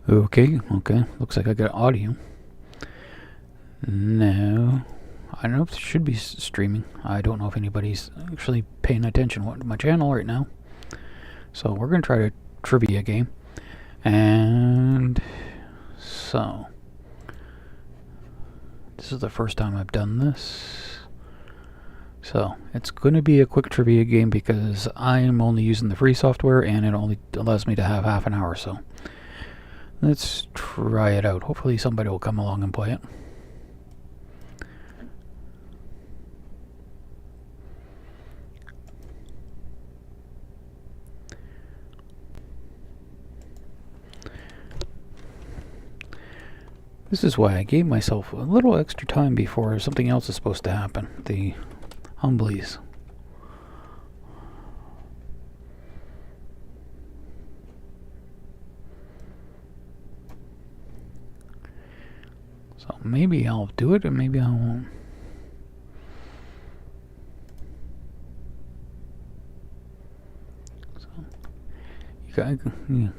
Okay, looks like I got audio. No, I don't know if it should be streaming. I don't know if anybody's actually paying attention to my channel right now. So we're going to try a trivia game. And so, this is the first time I've done this. So, it's going to be a quick trivia game because I'm only using the free software and it only allows me to have half an hour. So, let's try it out. Hopefully somebody will come along and play it. This is why I gave myself a little extra time before something else is supposed to happen. The Humblies. So maybe I'll do it and maybe I won't. So, you guys, yeah.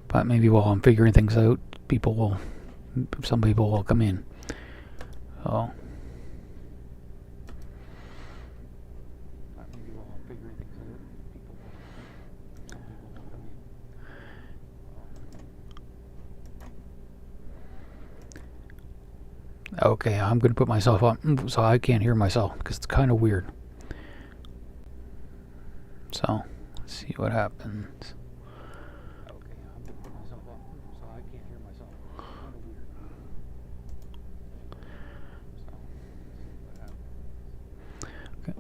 But maybe while I'm figuring things out, some people will come in. So. Okay, I'm going to put myself on so I can't hear myself because it's kind of weird. So, let's see what happens. Okay, I'm going to put myself on so I can't hear myself. It's kind of weird. So, let's see what happens. Okay.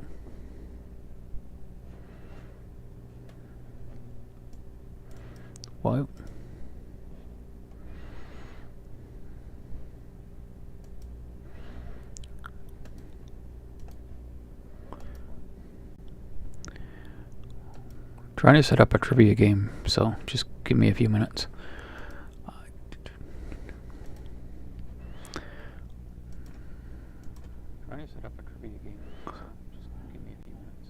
Well. Trying to set up a trivia game, so just give me a few minutes. Trying to set up a trivia game, so just give me a few minutes.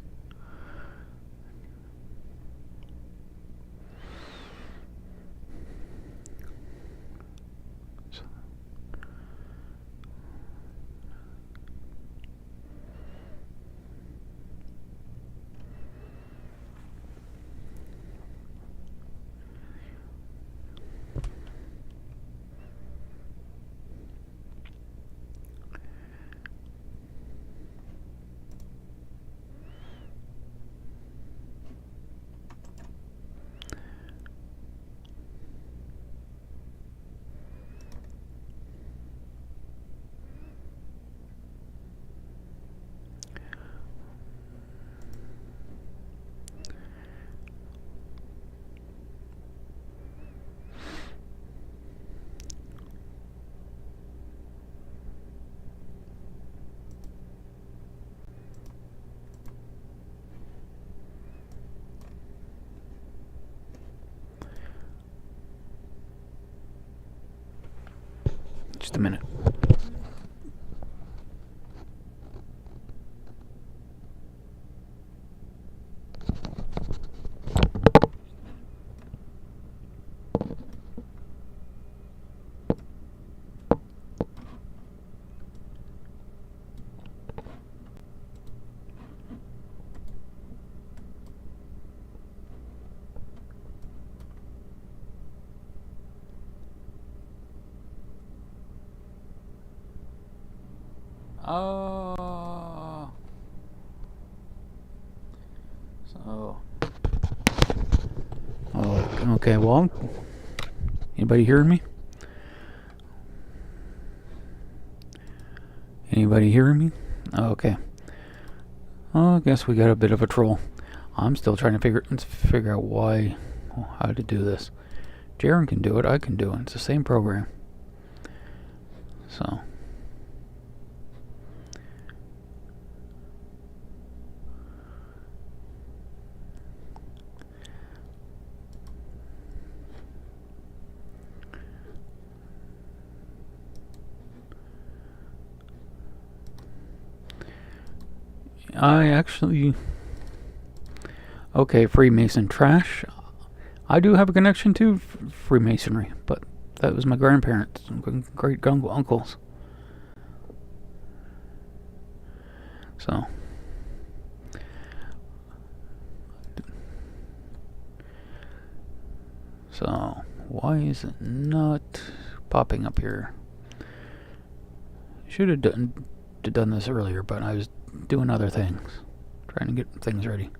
Just a minute. Okay, well, anybody hearing me? Anybody hearing me? Okay. Well, I guess we got a bit of a troll. I'm still trying to figure out how to do this. Jaren can do it, I can do it. It's the same program. So. Okay, Freemason trash. I do have a connection to Freemasonry, but that was my grandparents and great uncles. So why is it not popping up here? Should have done this earlier, but I was doing other things, trying to get things ready.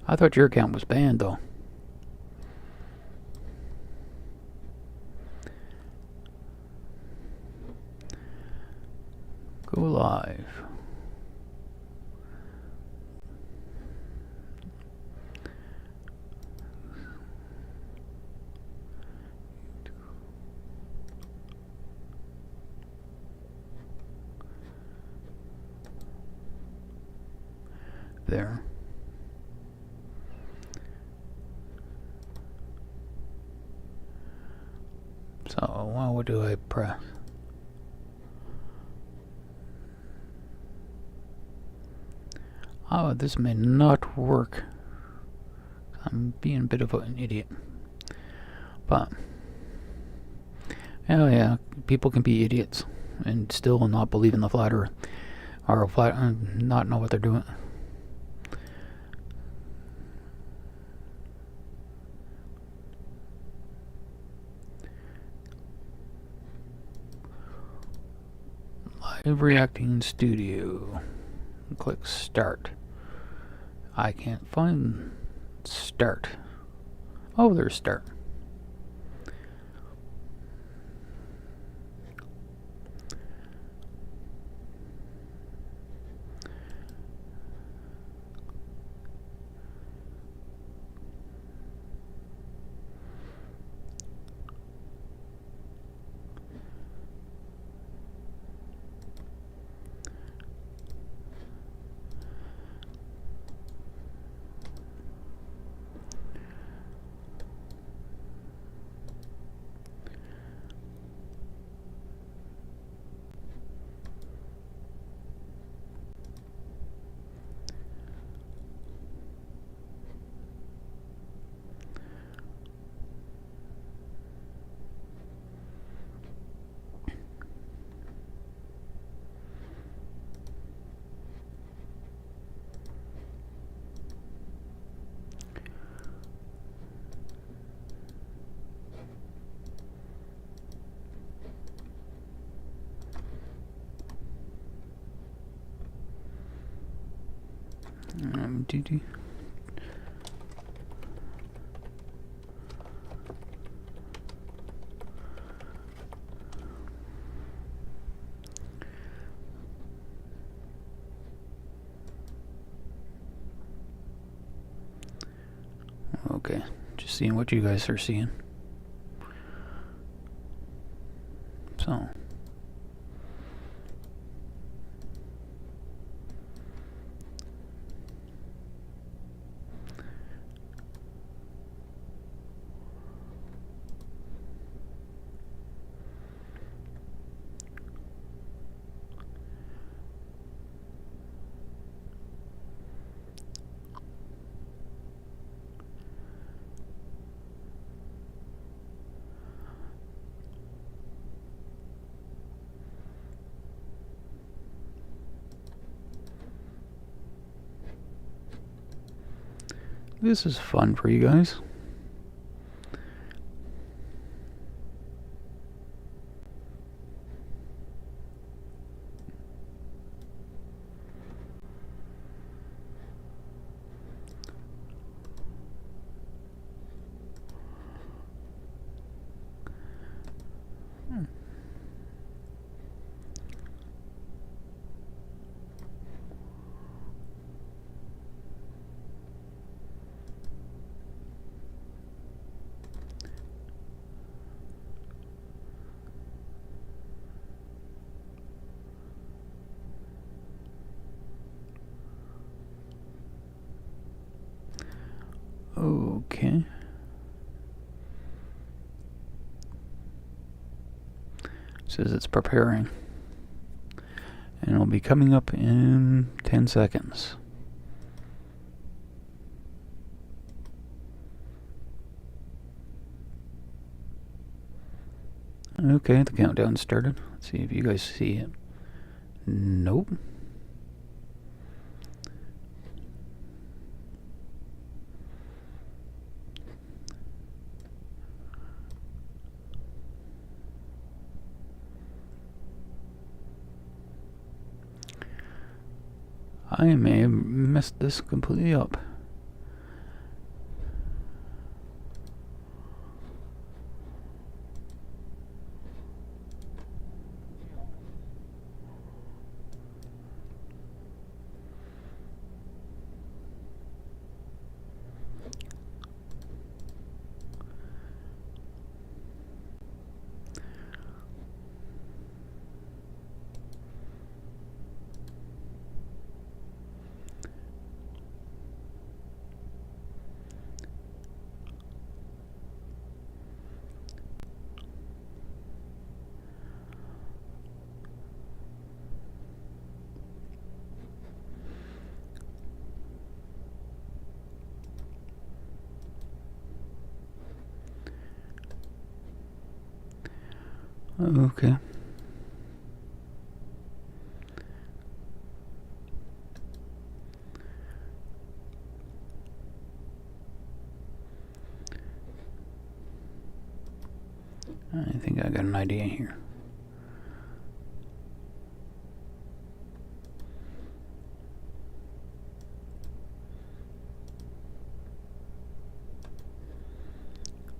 I thought your account was banned, though. Go live. There. So, well, what do I press? Oh, this may not work. I'm being a bit of an idiot. But, oh yeah, people can be idiots and still not believe in the flat earth. Or not know what they're doing. Live Reacting Studio. Click Start. I can't find Start. Oh, there's Start. Okay, just seeing what you guys are seeing. So. This is fun for you guys. Okay. says it's preparing. And it'll be coming up in 10 seconds. Okay, the countdown started. Let's see if you guys see it. Nope. I may have messed this completely up. Okay. I think I got an idea here.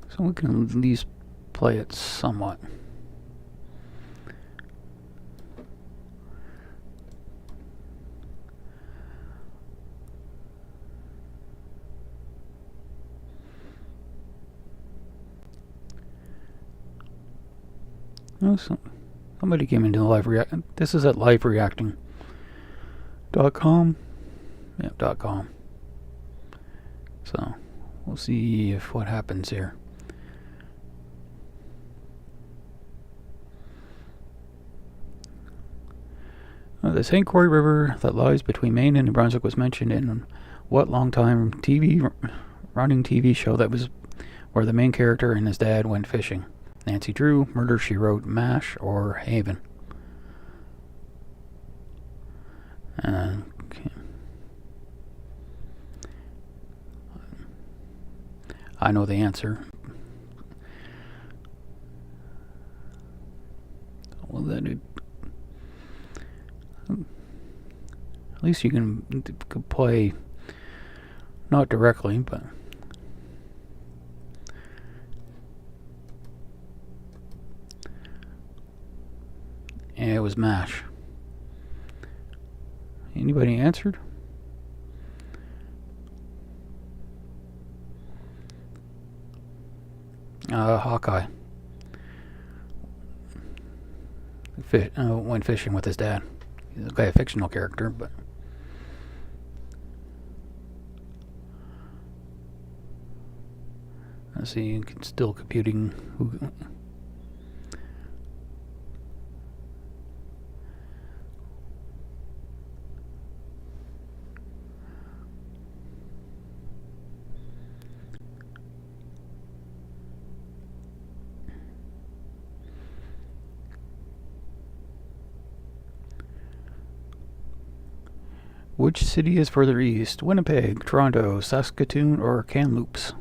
So we can at least play it somewhat. Oh, somebody came into the live react. This is at livereacting.com. Yeah, .com. So we'll see if what happens here. The St. Croix River that lies between Maine and New Brunswick was mentioned in what long-time running TV show that was where the main character and his dad went fishing? Nancy Drew, Murder, She Wrote, MASH, or Haven? Okay. I know the answer. Well, then at least you can play not directly, but yeah, it was MASH. Anybody answered? Hawkeye. Went fishing with his dad. He's a fictional character, but let's see, still computing who. Which city is further east? Winnipeg, Toronto, Saskatoon, or Kamloops?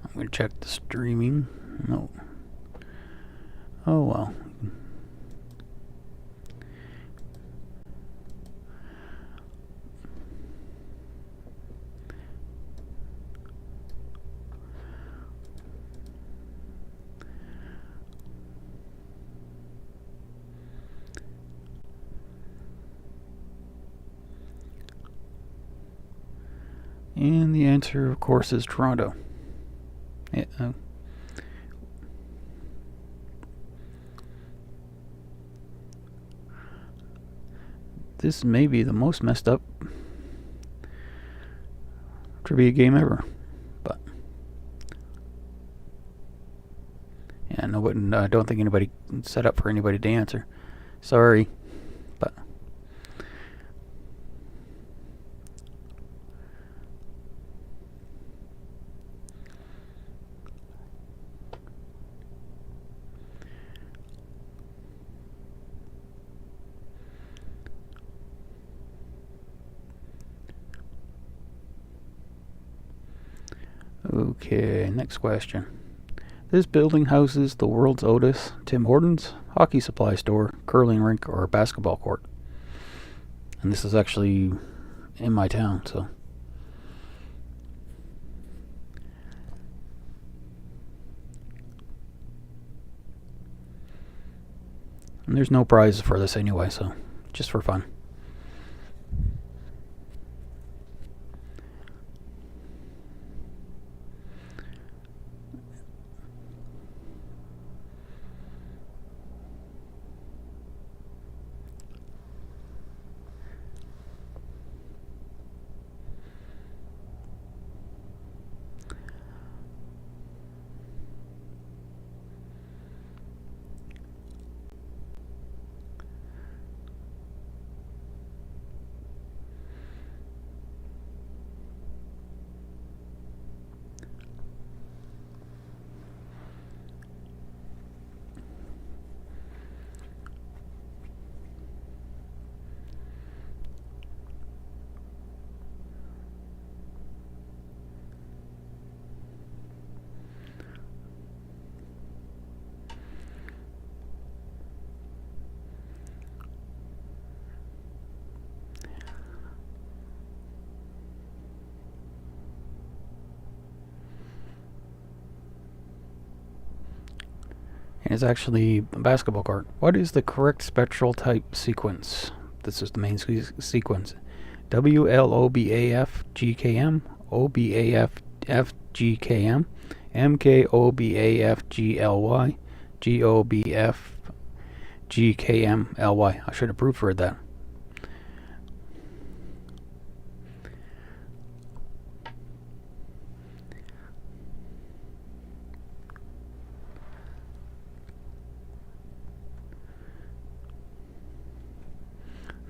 I'm going to check the streaming. No. Oh well. And the answer, of course, is Toronto. Yeah, this may be the most messed up trivia game ever. wouldn't. I don't think anybody set up for anybody to answer. Sorry, but. Okay, next question. This building houses the world's Otis, Tim Hortons, hockey supply store, curling rink, or basketball court. And this is actually in my town, so. And there's no prizes for this anyway, so just for fun. And it's actually a basketball court. What is the correct spectral type sequence? This is the main sequence. WLOBAFGKM, OBAFFGKM, MKOBAFGLY, GOBFGKMLY. I should have proofread that.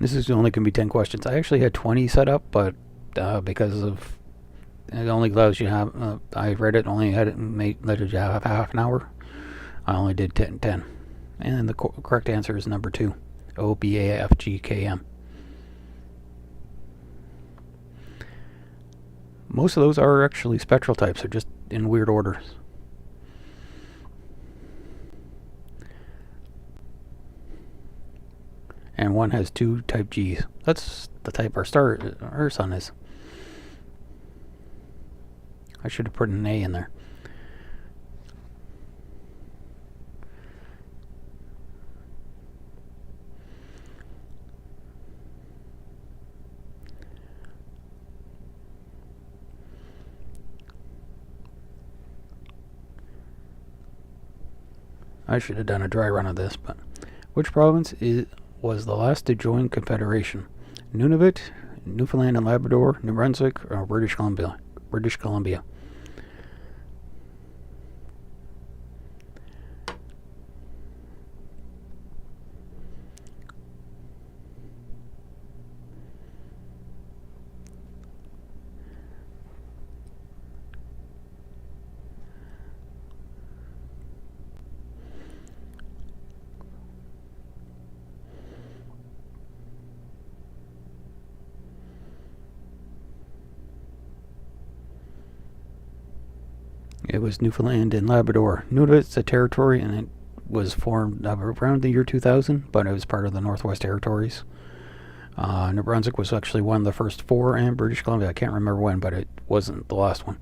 This is only going to be 10 questions. I actually had 20 set up, but because of it only allows you to have, I read it, only had it let you have half an hour. I only did 10. And the correct answer is number 2, OBAFGKM. Most of those are actually spectral types. They're just in weird orders. And one has 2 type Gs. That's the type our sun is. I should have put an A in there. I should have done a dry run of this, but which province was the last to join Confederation? Nunavut, Newfoundland and Labrador, New Brunswick, or British Columbia? British Columbia. It was Newfoundland and Labrador. Nunavut's a territory, and it was formed around the year 2000, but it was part of the Northwest Territories. New Brunswick was actually one of the first 4, and British Columbia, I can't remember when, but it wasn't the last one.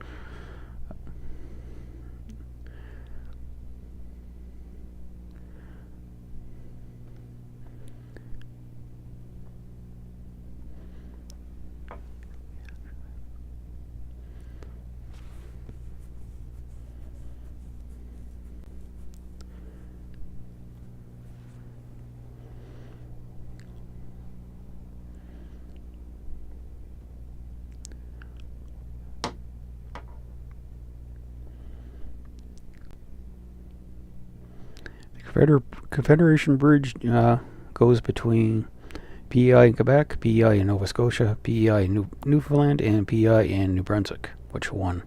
Confederation Bridge goes between PEI in Quebec, PEI in Nova Scotia, PEI in Newfoundland, and PEI in New Brunswick. Which one?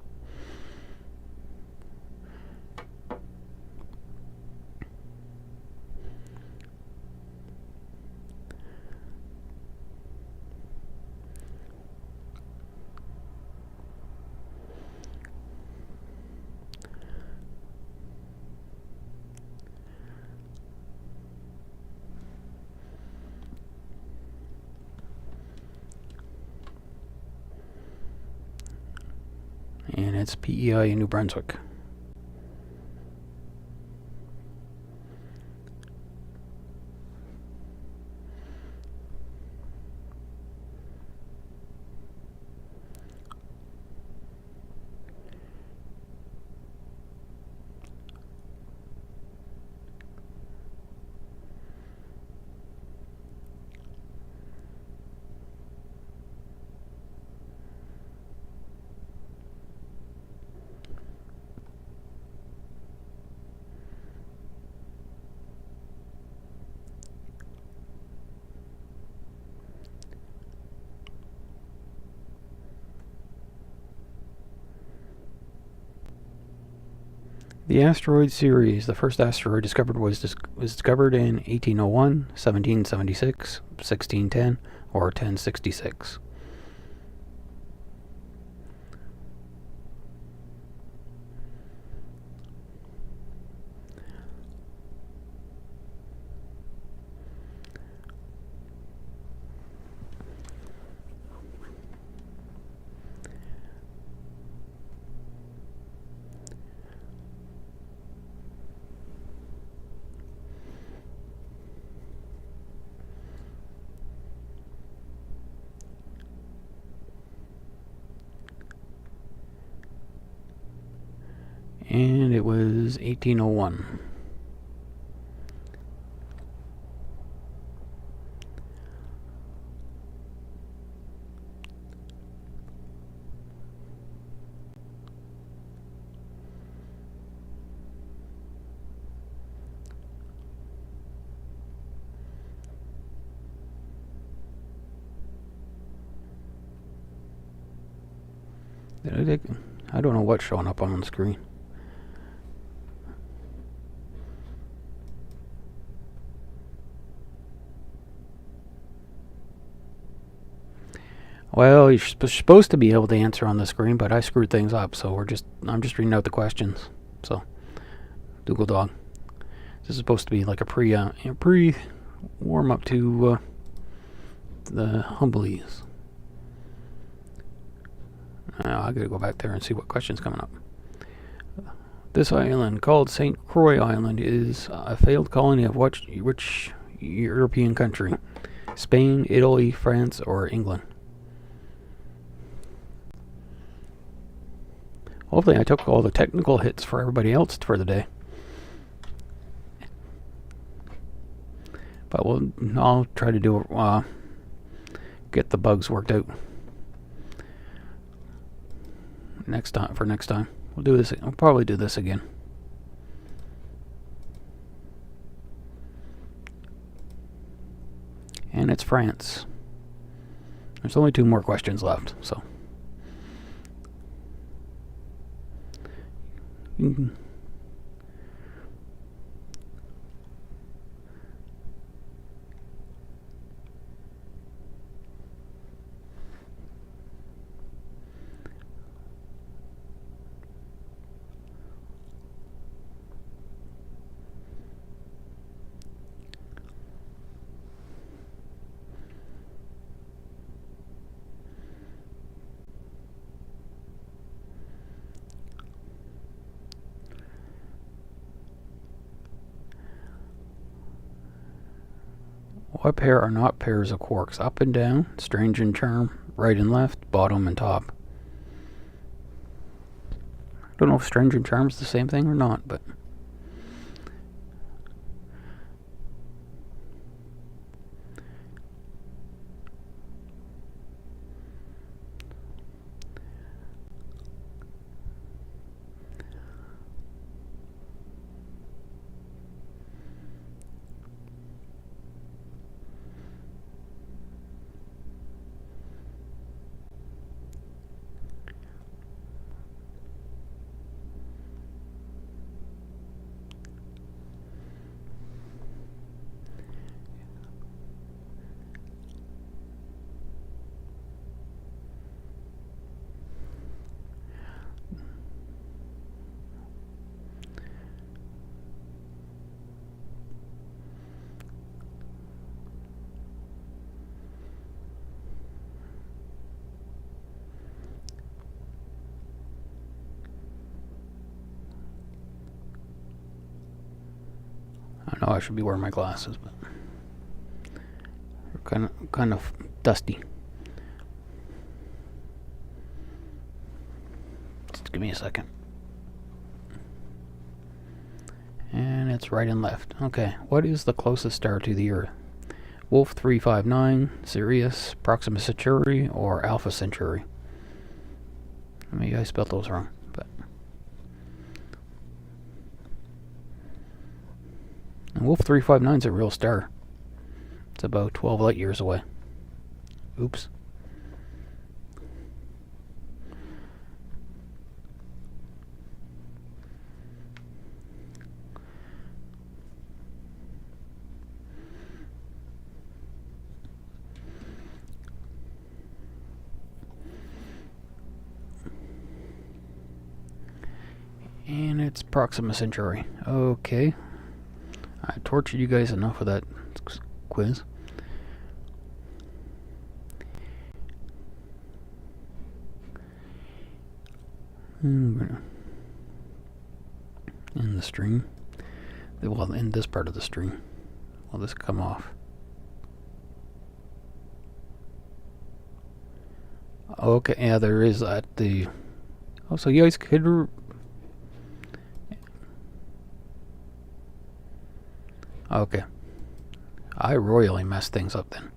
And it's PEI in New Brunswick. The asteroid series. The first asteroid discovered was discovered in 1801, 1776, 1610, or 1066. And it was 1801. I don't know what's showing up on the screen. Well, you're supposed to be able to answer on the screen, but I screwed things up, so I'm just reading out the questions. So, Dougal Dog. This is supposed to be like a pre warm up to the Humblies. Now I gotta go back there and see what question's coming up. This island, called St. Croix Island, is a failed colony of which European country? Spain, Italy, France, or England? Hopefully I took all the technical hits for everybody else for the day. But I'll try to do get the bugs worked out next time. We'll do this. I'll probably do this again. And it's France. There's only 2 more questions left, so. What pair are not pairs of quarks? Up and down, strange and charm, right and left, bottom and top. I don't know if strange and charm is the same thing or not, but I know I should be wearing my glasses, but they're kind of dusty. Just give me a second. And it's right and left. Okay, what is the closest star to the Earth? Wolf 359, Sirius, Proxima Centauri, or Alpha Centauri? Maybe I spelled those wrong, but... And Wolf 359 is a real star. It's about 12 light years away. Oops. And it's Proxima Centauri. Okay. I tortured you guys enough with that quiz. In the stream. Well, in this part of the stream. Will this come off? Okay, yeah, there is at the... Oh, so you guys could... Okay. I royally messed things up then.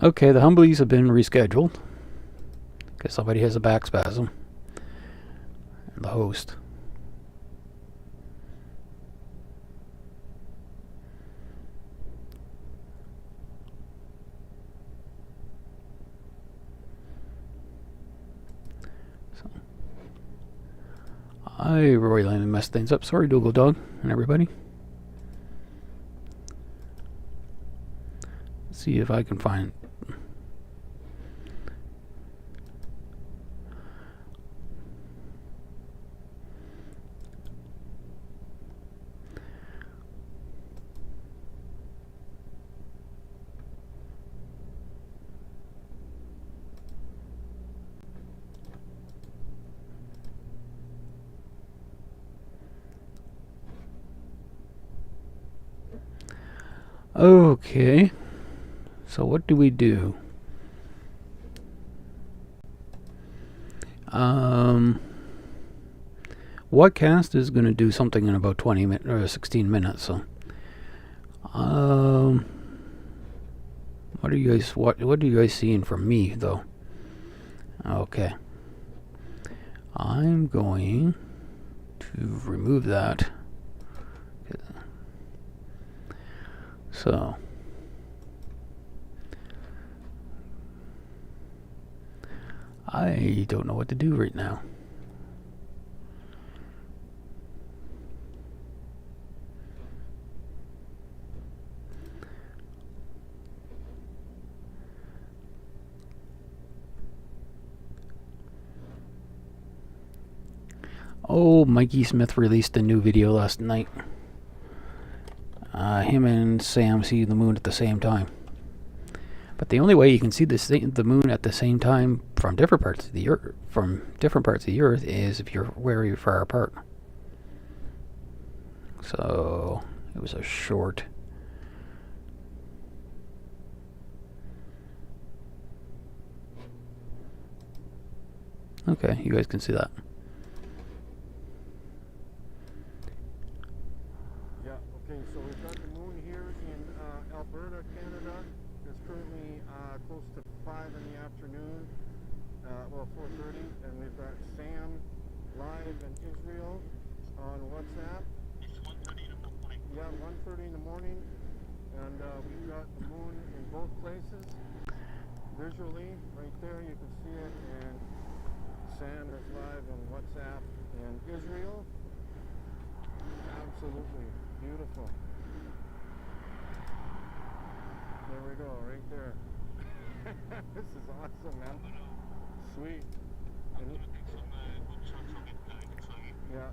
Okay, the Humblies have been rescheduled because somebody has a back spasm. And the host. So, I really messed things up. Sorry, Dougal Dog and everybody. Let's see if I can find... Okay, so what do we do? Whatcast is going to do something in about 20 minutes or 16 minutes. So, what are you guys seeing from me though? Okay, I'm going to remove that. So, I don't know what to do right now. Oh, Mikey Smith released a new video last night. Him and Sam see the moon at the same time. But the only way you can see the moon at the same time from different parts of the Earth, is if you're very far apart. So it was a short. Okay, you guys can see that. Okay, so we've got the moon here in Alberta, Canada. It's currently close to 5 in the afternoon, well 4:30, and we've got Sam live in Israel on WhatsApp. It's 1:30 in the morning. Yeah, 1:30 in the morning, and we've got the moon in both places. Visually, right there, you can see it, and Sam is live in WhatsApp in Israel. Absolutely beautiful. There we go, right there. This is awesome, man. Sweet. And, yeah,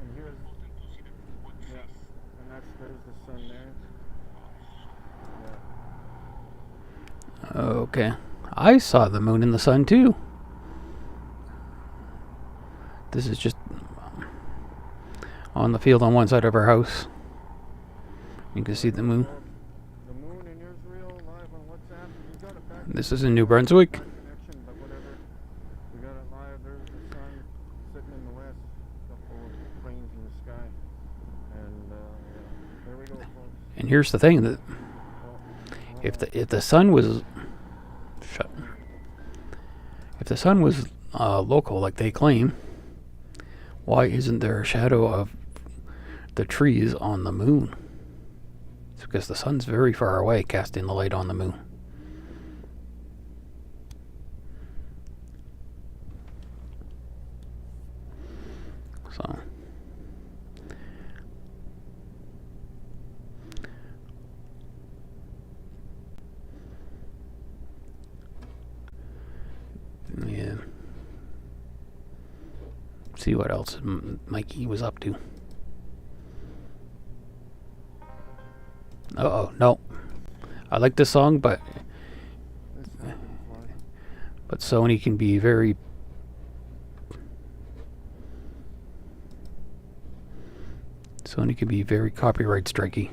and here's, yeah, and there's the sun there. Yeah. Okay. I saw the moon and the sun too. This is just on the field on one side of our house. You can see the moon. The moon in Israel live on WhatsApp. You got it back. This is in New Brunswick. Connection, but whatever. We got it live. There's the sun sitting in the west. Couple of planes in the sky. And yeah, there we go, folks. And here's the thing that if the sun was if the sun was local like they claim, why isn't there a shadow of the trees on the moon? It's because the sun's very far away, casting the light on the moon. So yeah. See what else Mikey was up to. Uh-oh, no. I like this song, but Sony can be very copyright strikey.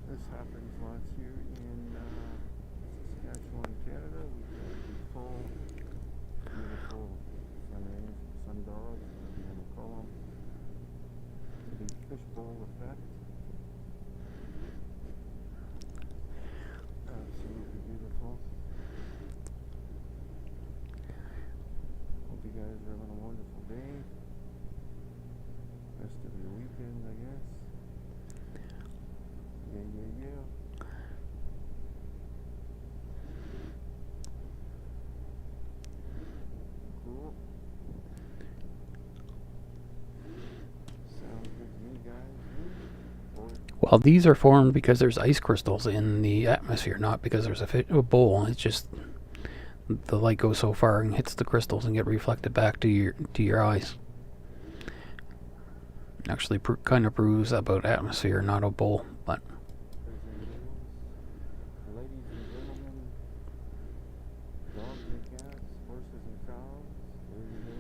This happens lots here in Saskatchewan, Canada. We've got the beautiful sundial, whatever you want to call them. The fishbowl effect. Absolutely beautiful. Hope you guys are having a wonderful day. Rest of your weekend, I guess. Yeah. Cool. Sounds good to me, guys. Well, these are formed because there's ice crystals in the atmosphere, not because there's a bowl. It's just the light goes so far and hits the crystals and get reflected back to your eyes. Actually, kind of proves about atmosphere, not a bowl, but. Ladies and gentlemen, dogs and cats, horses and cows, there you go.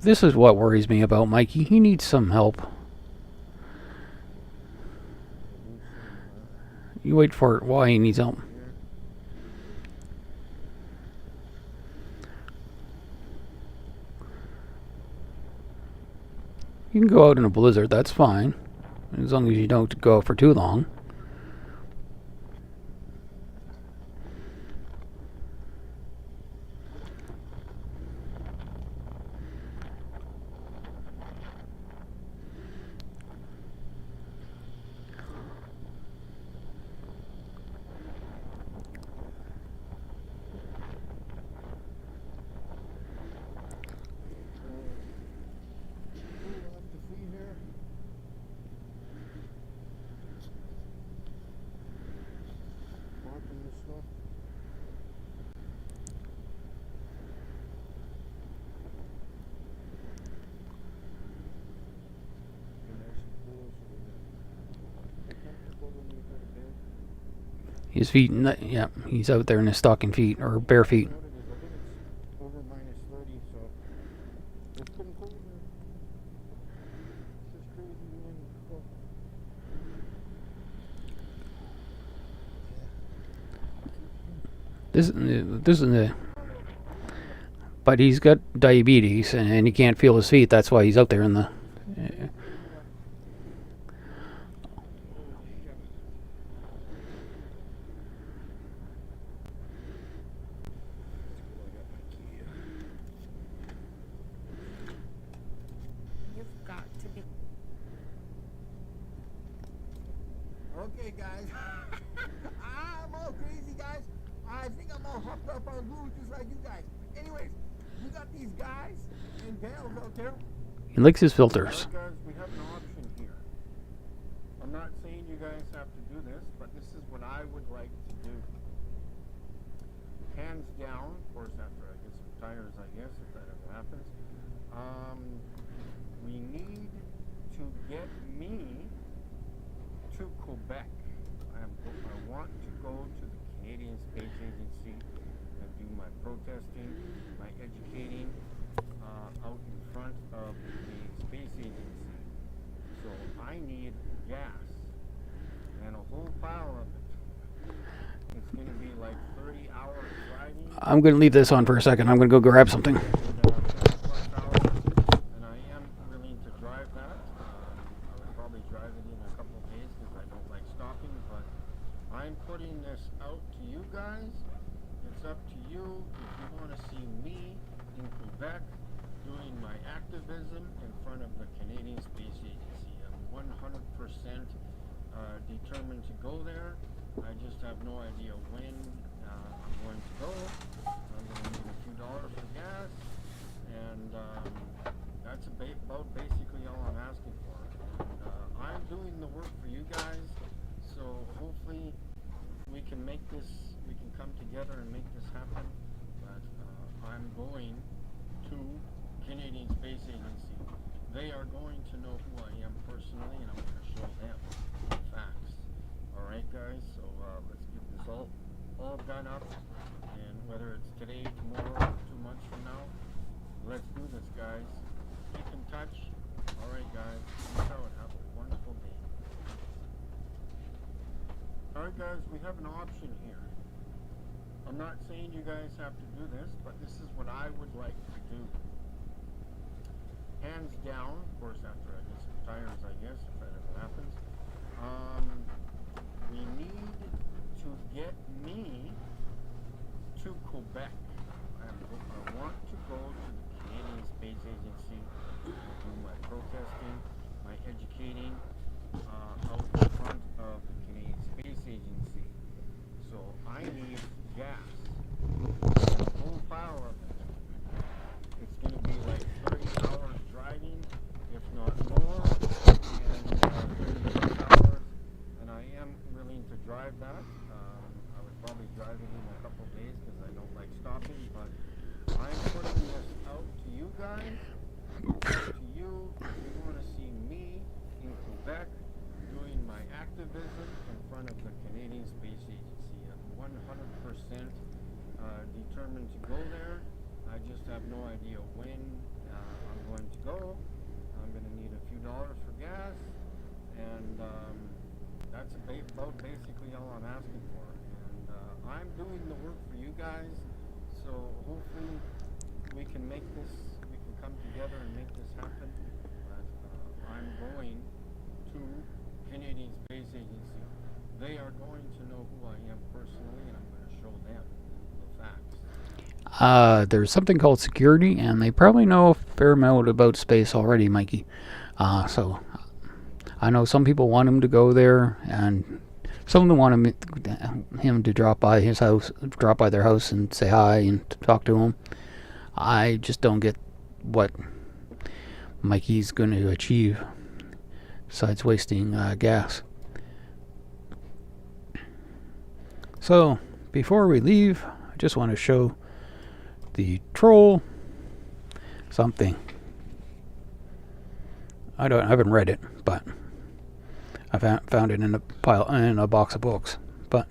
This is what worries me about Mikey. He needs some help. You wait for it. Why he needs help? You can go out in a blizzard, that's fine. As long as you don't go out for too long. His feet, yeah, he's out there in his stocking feet, or bare feet. Over minus 30, so it's getting colder. This is crazy, man. This is the. But he's got diabetes and he can't feel his feet. That's why he's out there in the. You've got Alright guys. I'm all crazy guys. I think I'm all hopped up on glue just like you guys. Anyways, we got these guys and gals out there. He likes his filters. Alright guys, we have an option here. I'm not saying you guys have to do this, but this is what I would like to do. Hands down, of course, after I get some tires, I guess, if that ever happens. We need to get me to Quebec. I want to go to the Canadian Space Agency and do my protesting, my educating out in front of the Space Agency. So I need gas and a whole pile of it. It's going to be like 30 hours driving. I'm going to leave this on for a second. I'm going to go grab something. And I am willing to drive that. I would probably drive it in a couple of days because I don't like stopping, but I'm putting this out to you guys. It's up to you if you want to see me in Quebec doing my activism in front of the Canadian Space Agency. I'm 100% determined to go there. I just have no idea when I'm going to go. I'm going to need a few dollars for gas, and that's about basically all I'm asking for. And, I'm doing the work for you guys, so hopefully we can make this, we can come together and make this happen. But I'm going to Canadian Space Agency. They are going to know who I am personally, and I'm going to show them the facts. Alright guys, so let's get this all done up, and whether it's today, tomorrow, or 2 months from now, let's do this guys. Keep in touch. Alright guys, peace out, have a wonderful day. Alright guys, we have an option here. I'm not saying you guys have to do this, but this is what I would like to do. Hands down, of course, after I get some tires, I guess, if that ever happens. We need to get me to Quebec. I want to go to the Canadian Space Agency and do my protesting, my educating out in front of the Canadian Space Agency. So I need gas. A whole pile of it. It's going to be like 30 hours driving, if not more, and 30 hours. And I am willing to drive that. I would probably drive it in a couple of days because I don't like stopping, but I'm putting this out to you guys. To you, if you want to see me in Quebec doing my activism in front of the Canadian Space Agency. I'm 100% determined to go there. I just have no idea when I'm going to go. I'm going to need a few dollars for gas, and that's about basically all I'm asking for. And I'm doing the work for you guys, so hopefully we can make this, we can come together and make this happen. But I'm going to Canadian Space Agency. They are going to know who I am personally, and I'm going to show them the facts. There's something called security, and they probably know a fair amount about space already, Mikey. So I know some people want him to go there, and some of them want him to drop by his house, drop by their house and say hi and talk to him. I just don't get what Mikey's going to achieve besides wasting gas. So before we leave, I just want to show the troll something. I haven't read it, but I found it in a box of books. But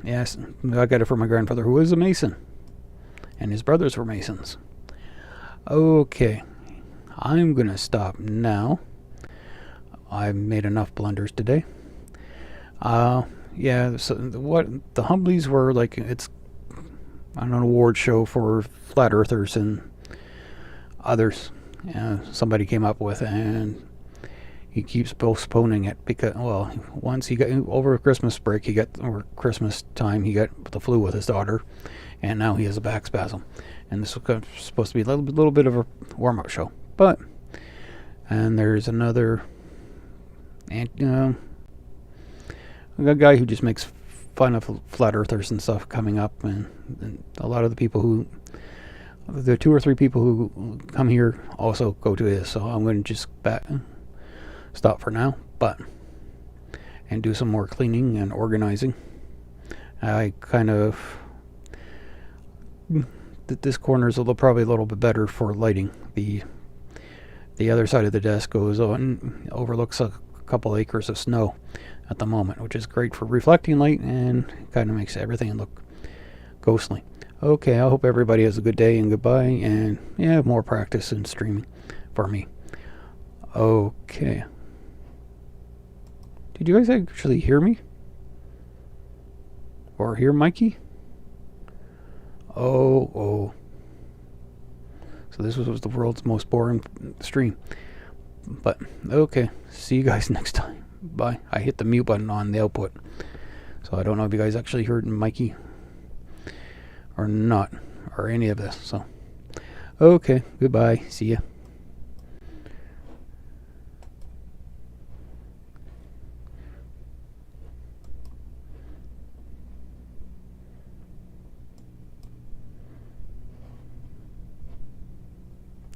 yes, I got it from my grandfather, who was a Mason, and his brothers were Masons. Okay, I'm gonna stop now. I've made enough blunders today. Yeah, so what the Humblies were like, it's an award show for flat earthers and others. Somebody came up with, and he keeps postponing it because, well, once he got over Christmas break, or Christmas time, he got the flu with his daughter, and now he has a back spasm. And this was supposed to be a little bit of a warm-up show, and there's another I got a guy who just makes fun of flat earthers and stuff coming up, and a lot of the people who, the 2 or 3 people who come here also go to his, so I'm going to just stop for now, and do some more cleaning and organizing. I kind of, this corner is probably a little bit better for lighting. The other side of the desk goes on, overlooks a couple acres of snow at the moment, which is great for reflecting light and kind of makes everything look ghostly. Okay, I hope everybody has a good day and goodbye, and yeah, more practice in streaming for me. Okay. Did you guys actually hear me? Or hear Mikey? Oh. So this was the world's most boring stream. But, okay. See you guys next time. Bye. I hit the mute button on the output. So I don't know if you guys actually heard Mikey or not. Or any of this. So, okay. Goodbye. See ya.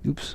Oops.